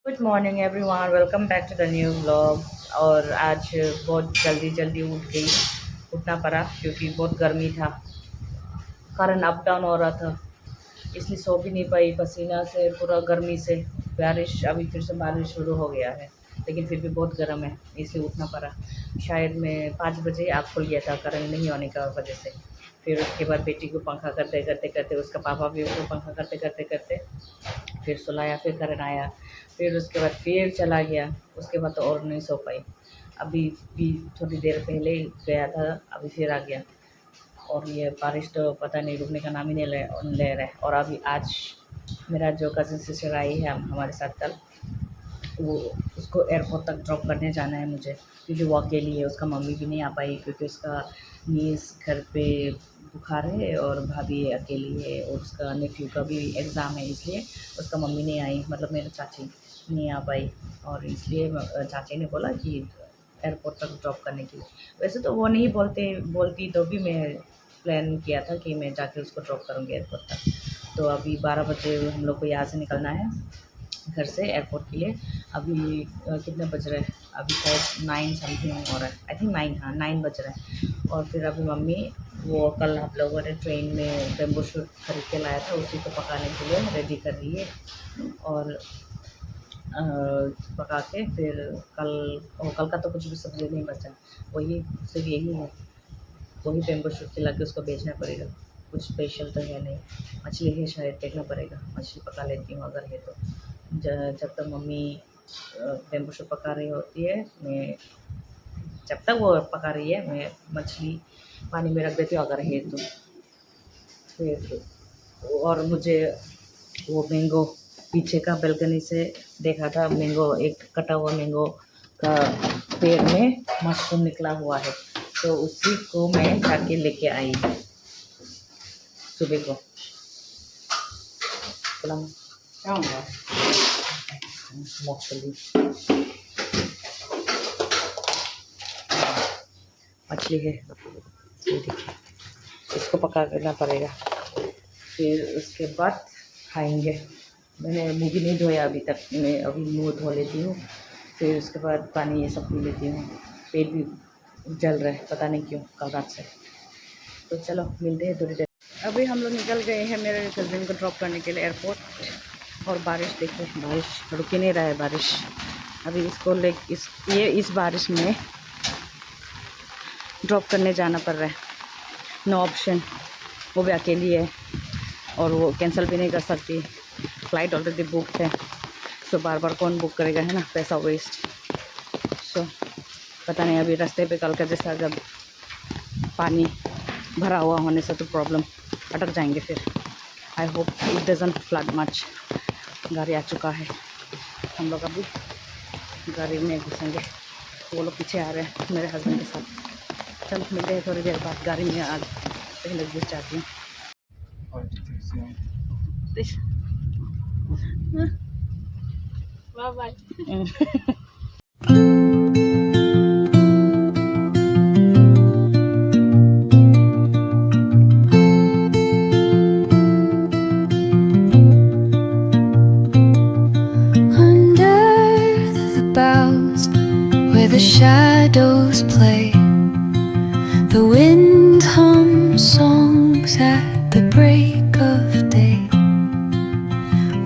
Good morning everyone, welcome back to the new vlog. और आज बहुत जल्दी जल्दी उठना पड़ा क्योंकि बहुत गर्मी था, कारण अप डाउन हो रहा था, इसलिए सो भी नहीं पाई पसीना से, पूरा गर्मी से। बारिश, अभी फिर से बारिश शुरू हो गया है, लेकिन फिर भी बहुत गर्म है, इसलिए उठना पड़ा। शायद मैं 5 बजे आँख खुल गया था करंट नहीं होने का वजह से। फिर उसके बाद बेटी को पंखा करते करते करते, उसका पापा भी उसको पंखा करते करते करते फिर सुलाया, फिर करंट आया, फिर उसके बाद फिर चला गया। उसके बाद तो और नहीं सो पाई। अभी भी थोड़ी देर पहले ही गया था, अभी फिर आ गया। और ये बारिश तो पता नहीं रुकने का नाम ही नहीं ले रहा है। और अभी आज मेरा जो कज़न सिस्टर आई है हमारे साथ कल, वो उसको एयरपोर्ट तक ड्रॉप करने जाना है मुझे, क्योंकि वो अकेली है, उसका मम्मी भी नहीं आ पाई क्योंकि उसका नीस घर पे बुखार है और भाभी अकेली है, और उसका नेफ्यू का भी एग्ज़ाम है, इसलिए उसका मम्मी नहीं आई, मतलब मेरा चाची नहीं आ पाई। और इसलिए चाची ने बोला कि एयरपोर्ट तक ड्रॉप करने के लिए। वैसे तो वो नहीं बोलती तो भी मैं प्लान किया था कि मैं जाके उसको ड्रॉप करूँगी एयरपोर्ट तक। तो अभी 12 बजे हम लोग को यहाँ से निकलना है घर से एयरपोर्ट के लिए। अभी कितने बज रहे हैं? अभी शायद 9 समथिंग हो रहा है, आई थिंक 9, हाँ 9 बज रहे हैं। और फिर अभी मम्मी, वो कल आप लोगों ने ट्रेन में बेम्बू शूट खरीद के लाया था, उसी को पकाने के लिए रेडी कर रही है। और पका के फिर कल का तो कुछ भी सब्ज़ी नहीं बचा, वही सिर्फ यही है, वही बेम्बू शूट खिला के उसको बेचना पड़ेगा। कुछ स्पेशल तो है नहीं, मछली है शायद, देखना पड़ेगा, मछली पका लेती हूँ अगर है तो। जब तक मम्मी बेम्बू शूट पका रही होती है, मैं जब तक वो पका रही है मैं मछली पानी में रख देती हूँ अगर है तो। फिर और मुझे वो मैंगो पीछे का बालकनी से देखा था, मैंगो, एक कटा हुआ मैंगो का पेड़ में मशरूम निकला हुआ है, तो उसी को मैं जाके लेके आई सुबह को। क्या होगा मछली, मछली है ये देखिए, इसको पका करना पड़ेगा, फिर उसके बाद खाएंगे। मैंने मुँह भी नहीं धोया अभी तक, मैं अभी मुँह धो लेती हूँ, फिर उसके बाद पानी ये सब पी लेती हूँ। पेट भी जल रहा है, पता नहीं क्यों, कल रात से। तो चलो मिलते हैं थोड़ी देर। अभी हम लोग निकल गए हैं मेरे कज़न को ड्रॉप करने के लिए एयरपोर्ट। और बारिश देखिए, बारिश रुक ही नहीं रहा है बारिश। अभी इसको इस बारिश में ड्रॉप करने जाना पड़ रहा है, नो ऑप्शन। वो भी अकेली है और वो कैंसिल भी नहीं कर सकती, फ़्लाइट ऑलरेडी बुक है। सो बार बार कौन बुक करेगा, है ना, पैसा वेस्ट। सो पता नहीं, अभी रास्ते पे कल का जैसा जब पानी भरा हुआ होने से तो प्रॉब्लम, अटक जाएंगे फिर। I hope it doesn't flood much. गाड़ी आ चुका है, हम लोग अभी गाड़ी में घुसेंगे। वो लोग पीछे आ रहे हैं मेरे हस्बैंड के साथ। चलो मिलते हैं थोड़ी देर बाद, गाड़ी में आज पहले घुस जाती हूँ। Bye bye. Where the shadows play, the wind hums songs at the break of day.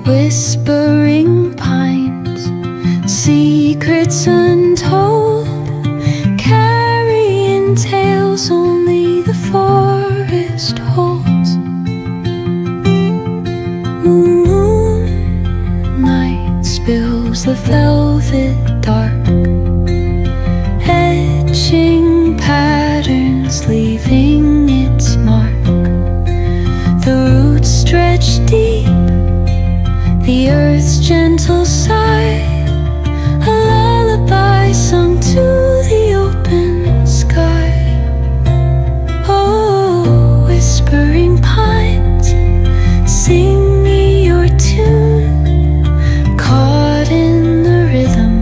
Whispering pines, secrets untold, carrying tales only the forest holds. Moonlight spills the velvet dark, patterns leaving its mark. The roots stretch deep, the earth's gentle sigh, a lullaby sung to the open sky. Oh, whispering pines, sing me your tune, caught in the rhythm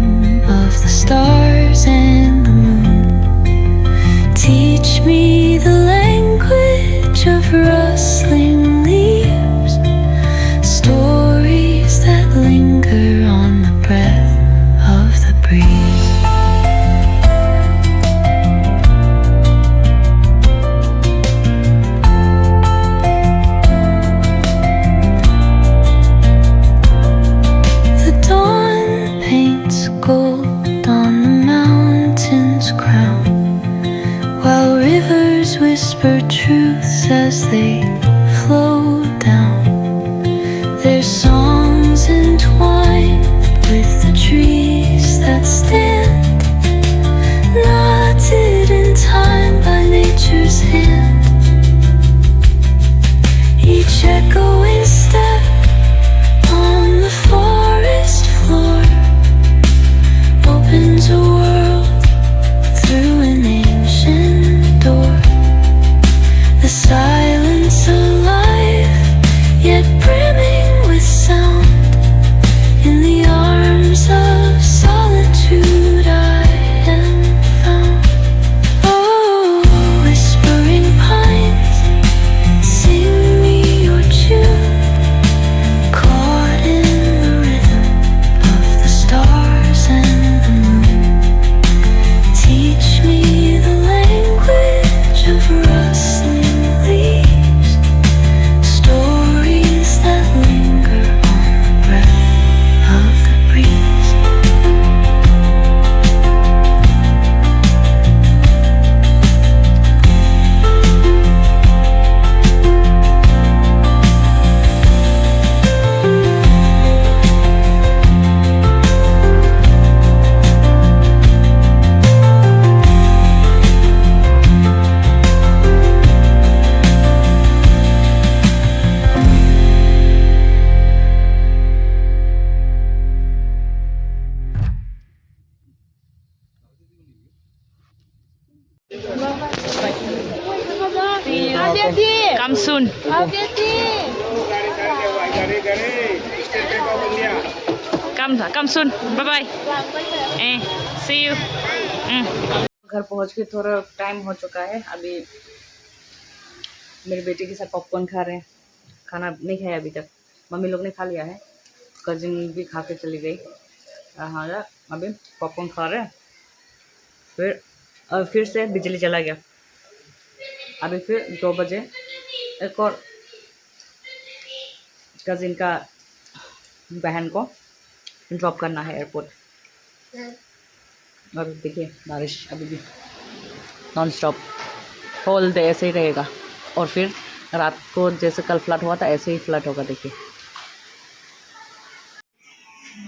of the stars and the moon. Teach me the language of rustling leaves, stories that linger on whisper truths as they flow down. Their songs entwined with the trees that stand, knotted in time by nature's hand. Each echoing step on the forest floor opens a world through an ancient door. The silence alive, yet brimming with sound. In the arms of solitude I am found. Oh, whispering pines, sing me your tune, caught in the rhythm of the stars and the moon. Teach me the language of rustling leaves, stories that linger on the breath of the breeze. Come soon. Come soon. Bye bye. See you. घर पहुंच के थोड़ा time हो चुका है। अभी मेरे बेटे के साथ पॉपकॉर्न खा रहे हैं। खाना नहीं खाया अभी तक, मम्मी लोग ने खा लिया है, कजिन भी खा के चली गई। हाँ, अभी पॉपकॉर्न खा रहे हैं। फिर से बिजली चला गया। अभी फिर 2 बजे एक और कजिन का बहन को ड्रॉप करना है एयरपोर्ट। और देखिए बारिश अभी भी नॉन स्टॉप, होल डे ऐसे ही रहेगा। और फिर रात को जैसे कल फ्लड हुआ था ऐसे ही फ्लड होगा। देखिए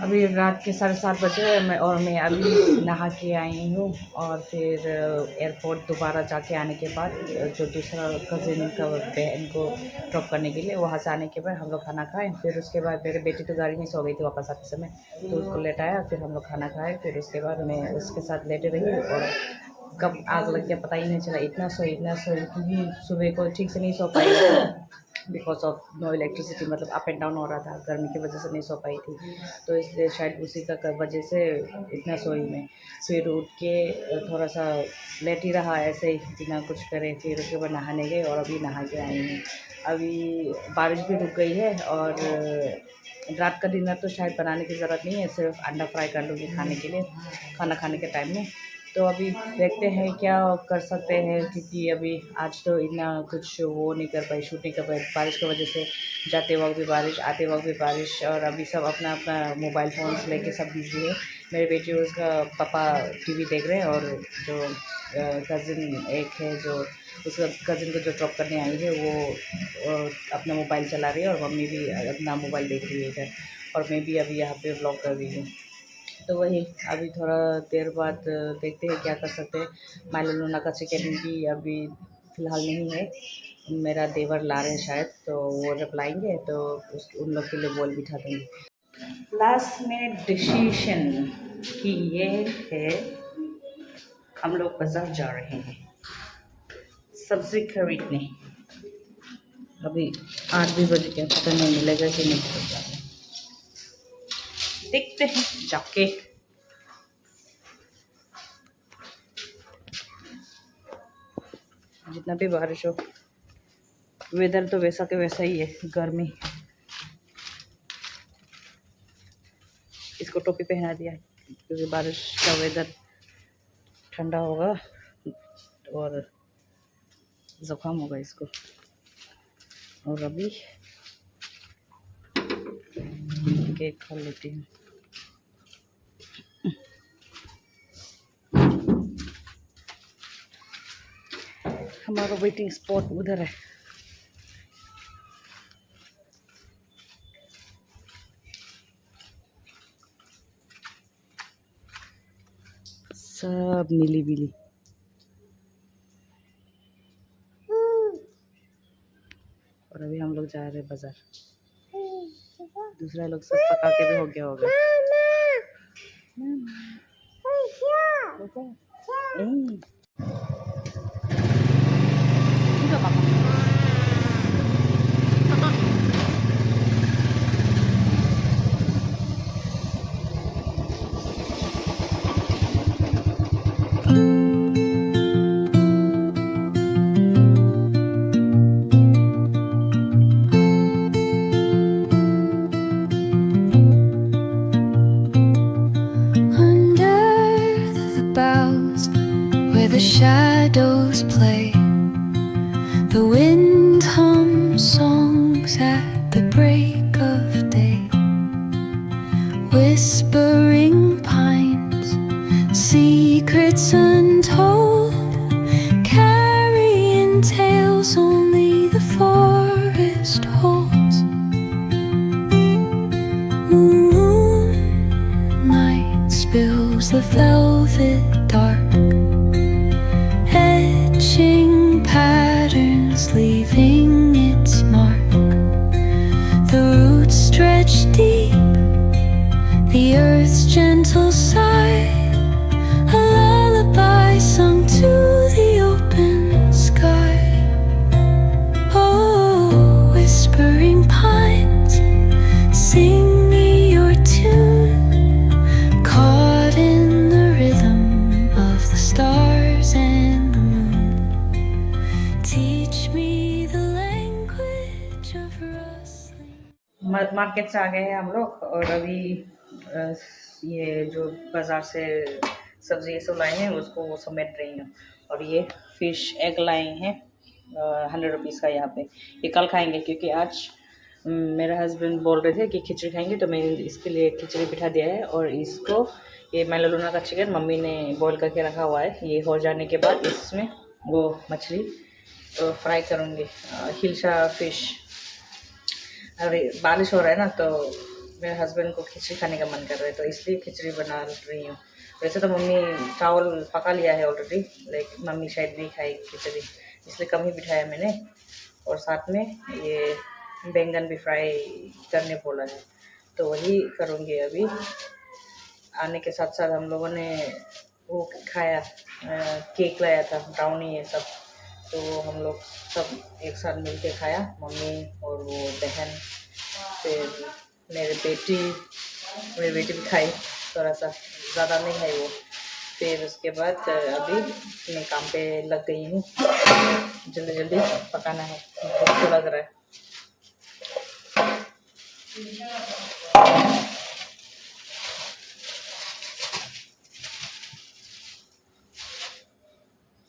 अभी रात के 7:30 बजे मैं अभी नहा के आई हूँ। और फिर एयरपोर्ट दोबारा जाके आने के बाद जो दूसरा कज़िन का बहन को ड्रॉप करने के लिए वहाँ से आने के बाद हम लोग खाना खाएं। फिर उसके बाद मेरे बेटी तो गाड़ी में सो गई थी वापस आते समय, तो उसको लेटाया। फिर हम लोग खाना खाए। फिर उसके बाद मैं उसके साथ लेटे रही और कब आग लग गया पता ही नहीं चला। इतना सोई क्योंकि सुबह को ठीक से नहीं सो पाई बिकॉज ऑफ नो इलेक्ट्रिसिटी, मतलब अप एंड डाउन हो रहा था, गर्मी की वजह से नहीं सो पाई थी। तो इसलिए शायद उसी का वजह से इतना सोई मैं। फिर उठ के थोड़ा सा लेट ही रहा ऐसे ही बिना कुछ करे। फिर उसके बाद नहाने गए और अभी नहा के आई हूँ। अभी बारिश भी रुक गई है और रात का डिनर तो शायद बनाने की ज़रूरत नहीं है, सिर्फ अंडा फ्राई कर लूँगी खाने के लिए, खाना खाने के टाइम में। तो अभी देखते हैं क्या कर सकते हैं, क्योंकि अभी आज तो इतना कुछ वो नहीं कर पाई, शूट नहीं कर पाई बारिश की वजह से। जाते वक्त भी बारिश, आते वक्त भी बारिश, और अभी सब अपना अपना मोबाइल फ़ोन्स लेके सब बिज़ी है। मेरे बेटे और उसका पापा टीवी देख रहे हैं, और जो कज़िन एक है जो उसका कज़िन को जो ड्रॉप करने आई है वो अपना मोबाइल चला रही है, और मम्मी भी अपना मोबाइल देख रही है इधर, और मैं भी अभी यहाँ पे व्लॉग कर रही हूँ। तो वही अभी थोड़ा देर बाद देखते हैं क्या कर सकते हैं। माइलो लूना का चिकन भी अभी फ़िलहाल नहीं है, मेरा देवर ला रहे हैं शायद, तो वो जब लाएंगे तो उन लोग के लिए बोल बिठा देंगे। लास्ट मिनट डिसीशन कि ये है, हम लोग बाज़ार जा रहे हैं सब्ज़ी खरीदने। अभी 8 भी बज गए, पता नहीं मिलेगा कि नहीं मिलेगा, देखते हैं जाके। जितना भी बारिश हो, वेदर तो वैसा के वैसा ही है, गर्मी। इसको टोपी पहना दिया क्योंकि बारिश का वेदर ठंडा होगा और ज़ुकाम होगा इसको। और अभी केक खा लेती हूँ। हमारा वेटिंग स्पॉट उधर है। सब नीली बीली। और अभी हम लोग जा रहे हैं बाजार। दूसरा लोग सब पका के भी हो गया होगा। Under the boughs where the shadows play, the wind hums songs at the break of day. Whispering pines, secrets untold, carrying tales only the forest holds. Moonlight spills the velvet dark, etching patterns, leaving its mark. The roots stretch deep, the earth's gentle sigh, a lullaby sung to the open sky. Oh, whispering pines, sing me your tune, caught in the rhythm of the stars and the moon. Teach me the language of rustling. Market से आ गए हैं हम लोग और अभी ये जो बाज़ार से सब्ज़ी ये सब लाए हैं उसको वो समेट रही हूँ। और ये फ़िश एग लाए हैं 100 रुपीज़ का यहाँ पे। ये कल खाएंगे क्योंकि आज मेरे हस्बैंड बोल रहे थे कि खिचड़ी खाएंगे, तो मैंने इसके लिए खिचड़ी बिठा दिया है। और इसको ये मेला लूना का चिकन मम्मी ने बॉईल करके रखा हुआ है। ये हो जाने के बाद इसमें वो मछली फ्राई करूँगी, हिल्सा फ़िश। अरे बारिश हो रहा है ना, तो मेरे हस्बैंड को खिचड़ी खाने का मन कर रहा है, तो इसलिए खिचड़ी बना रही हूँ। वैसे तो मम्मी चावल पका लिया है ऑलरेडी, लेकिन मम्मी शायद नहीं खाई खिचड़ी, इसलिए कम ही बिठाया मैंने। और साथ में ये बैंगन भी फ्राई करने बोला है, तो वही करूँगी अभी। आने के साथ साथ हम लोगों ने वो खाया, केक लाया था, ब्राउनी ये सब, तो वो हम लोग सब एक साथ मिल के खाया, मम्मी और वो बहन, फिर मेरी बेटी भी खाई, थोड़ा सा, ज़्यादा नहीं खाई वो। फिर उसके बाद अभी मैं काम पे लग गई हूँ, जल्दी जल्दी पकाना है, भूख तो लग रहा है।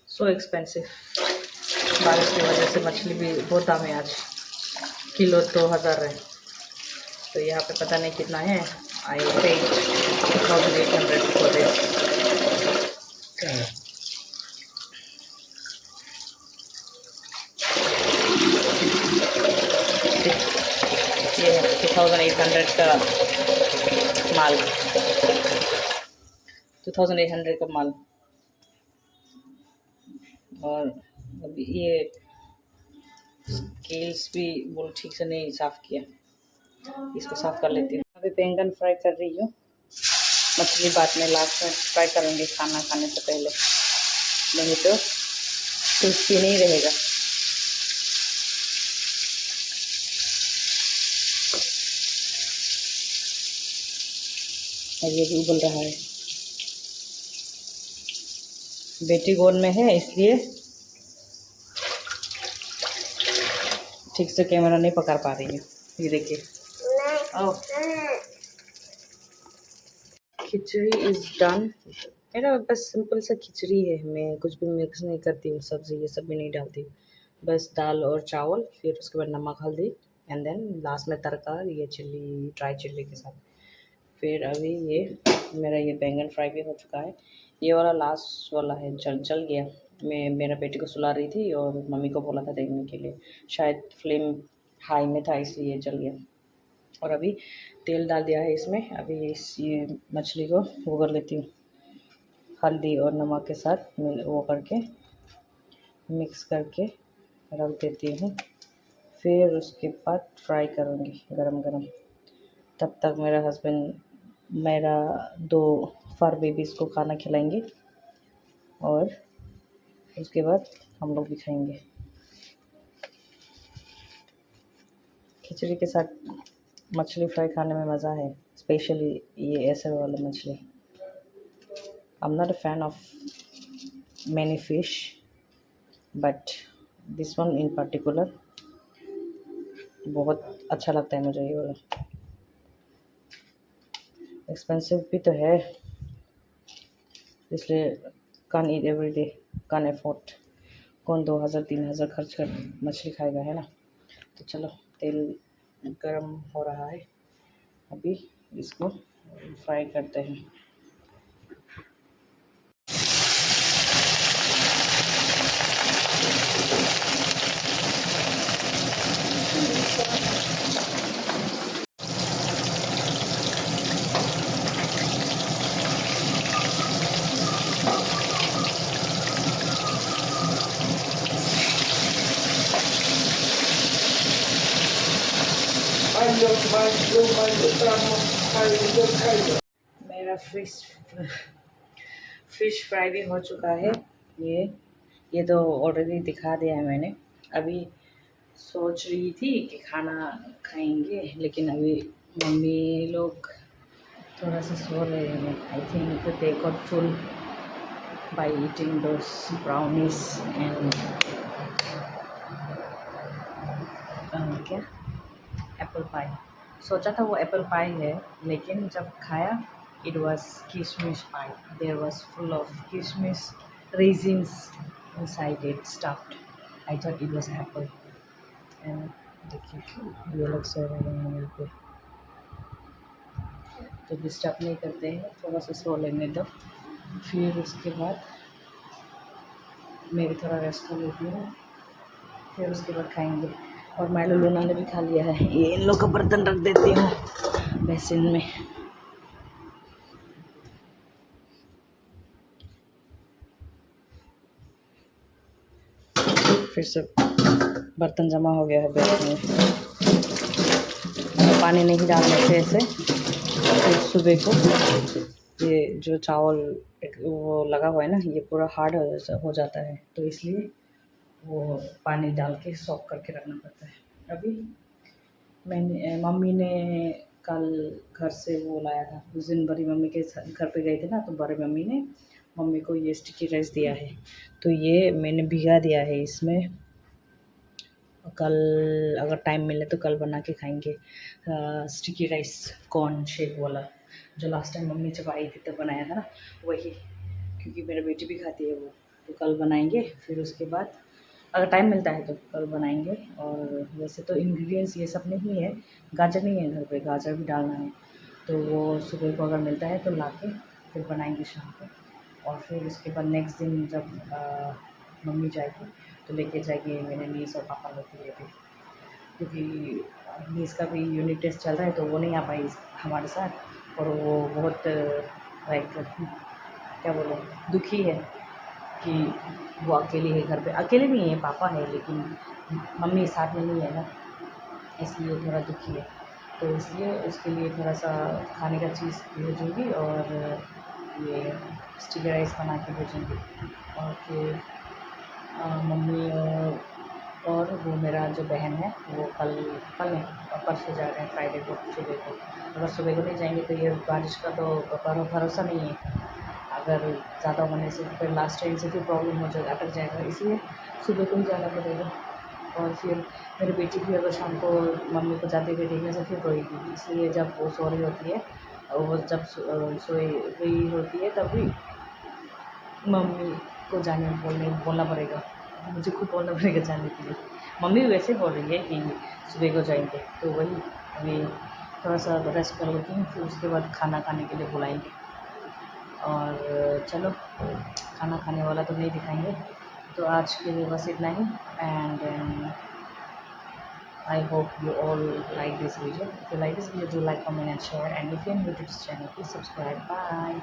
सो एक्सपेंसिव, बारिश की वजह से मछली भी बहुत दाम है आज, किलो 2000 है। तो यहाँ पे पता नहीं कितना है। आई पे 2800 फॉर दिस। ये है 2800 का माल, 2800 का माल। और अभी ये स्केल्स भी वो ठीक से नहीं साफ़ किया, इसको साफ़ कर लेती हूँ। अभी बैंगन फ्राई कर रही हूँ, मछली बाद में लास्ट में फ्राई करूँगी खाना खाने से पहले, नहीं तो क्रिस्पी नहीं रहेगा। और ये भी उबल रहा है, बेटी गोद में है इसलिए ठीक से कैमरा नहीं पकड़ पा रही हूँ। ये देखिए, खिचड़ी इज़ डन। मेरा बस सिंपल सा खिचड़ी है, मैं कुछ भी मिक्स नहीं करती हूँ, सब्ज़ी ये सब भी नहीं डालती, बस दाल और चावल, फिर उसके बाद नमक हल्दी, एंड देन लास्ट में तड़का ये चिल्ली, ड्राई चिल्ली के साथ। फिर अभी ये मेरा ये बैंगन फ्राई भी हो चुका है, ये वाला लास्ट वाला है, जल गया, मैं मेरा बेटे को सुला रही थी और मम्मी को बोला था देखने के लिए, शायद फ्लेम हाई में था इसलिए जल गया। और अभी तेल डाल दिया है इसमें, अभी ये मछली को वो कर लेती हूँ, हल्दी और नमक के साथ वो करके मिक्स करके रख देती हूँ। फिर उसके बाद फ्राई करूँगी गरम गरम। तब तक मेरा हस्बैंड मेरा 2 फर बेबीज़ को खाना खिलाएंगे और उसके बाद हम लोग भी खाएंगे। खिचड़ी के साथ मछली फ्राई खाने में मज़ा है, स्पेशली ये ऐसे वाला मछली। I am not a fan of many fish, but this one in particular बहुत अच्छा लगता है मुझे ये वाला। एक्सपेंसिव भी तो है, इसलिए कान ईट एवरी डे, कान एफोर्ड। कौन 2000-3000 खर्च कर मछली खाएगा, है ना। तो चलो तेल गरम हो रहा है, अभी इसको फ्राई करते हैं। मेरा फिश फ्राई भी हो चुका है। ये तो ऑलरेडी दिखा दिया है मैंने। अभी सोच रही थी कि खाना खाएंगे, लेकिन अभी मम्मी लोग थोड़ा सा सो रहे हैं। I think they got full by eating those brownies and क्या एप्पल पाई। सोचा था वो एप्पल पाई है, लेकिन जब खाया इट वाज किशमिश पाई। देयर वाज फुल ऑफ किशमिश resins inside it stuffed. I thought it was Apple. And देखिए ये लोग सो रहे हैं यहाँ पे, तो डिस्टर्ब नहीं करते हैं, थोड़ा सा सो लेने दो। फिर उसके बाद मैं भी थोड़ा रेस्ट कर लेती हूँ, फिर उसके बाद खाएंगे। और मैलो लूना ने भी खा लिया है। ये इन लोग का बर्तन रख देती हूँ बेसिन में। फिर से बर्तन जमा हो गया है बेसिन में। पानी नहीं डालने से ऐसे फिर सुबह को ये जो चावल वो लगा हुआ है ना, ये पूरा हार्ड हो जाता है, तो इसलिए वो पानी डाल के सॉक करके रखना पड़ता है। अभी मम्मी ने कल घर से वो लाया था, उस दिन बड़ी मम्मी के घर पे गए थे ना, तो बड़ी मम्मी ने मम्मी को ये स्टिकी राइस दिया है, तो ये मैंने भिगा दिया है इसमें। कल अगर टाइम मिले तो कल बना के खाएंगे। स्टिकी राइस कॉर्न शेक वाला, जो लास्ट टाइम मम्मी जब आई थी तब बनाया था ना, वही, क्योंकि मेरी बेटी भी खाती है वो। तो कल बनाएंगे, फिर उसके बाद अगर टाइम मिलता है तो कल बनाएंगे। और वैसे तो इंग्रेडिएंट्स ये सब नहीं है, गाजर नहीं है घर पे, गाजर भी डालना है, तो वो सुबह को अगर मिलता है तो ला के फिर बनाएंगे शाम को। और फिर उसके बाद नेक्स्ट दिन जब मम्मी जाएगी तो लेके जाएगी मेरे नीस और पापा लोग के लिए भी, क्योंकि नीस का भी यूनिट टेस्ट चल रहा है, तो वो नहीं आ पाई हमारे साथ। और वो बहुत लाइक क्या बोलो दुखी है कि वो अकेली है घर पे। अकेले नहीं है, पापा है, लेकिन मम्मी साथ में नहीं है ना, इसलिए थोड़ा दुखी है। तो इसलिए उसके लिए थोड़ा सा खाने का चीज़ भेजूँगी और ये स्टिकी राइस बना के भेजूँगी। और फिर मम्मी और वो मेरा जो बहन है वो कल नहीं परसों जा रहे हैं, फ्राइडे को सुबह को। अगर सुबह को नहीं जाएंगे तो ये बारिश का तो भरोसा नहीं है, अगर ज़्यादा होने से फिर लास्ट टाइम से फिर प्रॉब्लम हो जाएगा, अटक जाएगा, इसलिए सुबह को ही जाना पड़ेगा। और फिर मेरी बेटी भी अगर शाम को मम्मी को जाते हुए देखने से फिर रोएगी, इसलिए जब वो सो रही होती है, वो जब सोई हुई होती है तभी मम्मी को बोलना पड़ेगा, मुझे खुद बोलना पड़ेगा जाने के लिए। मम्मी वैसे बोल रही है कि सुबह को जाएंगे, तो वही अभी थोड़ा सा रेस्ट कर लेती हूँ, फिर उसके बाद खाना खाने के लिए बुलाएंगे। और चलो खाना खाने वाला तो नहीं दिखाएंगे, तो आज के लिए बस इतना ही and I hope you all like this video. If you like this video, do like, comment and share. And if you're new to this channel, please subscribe. Bye.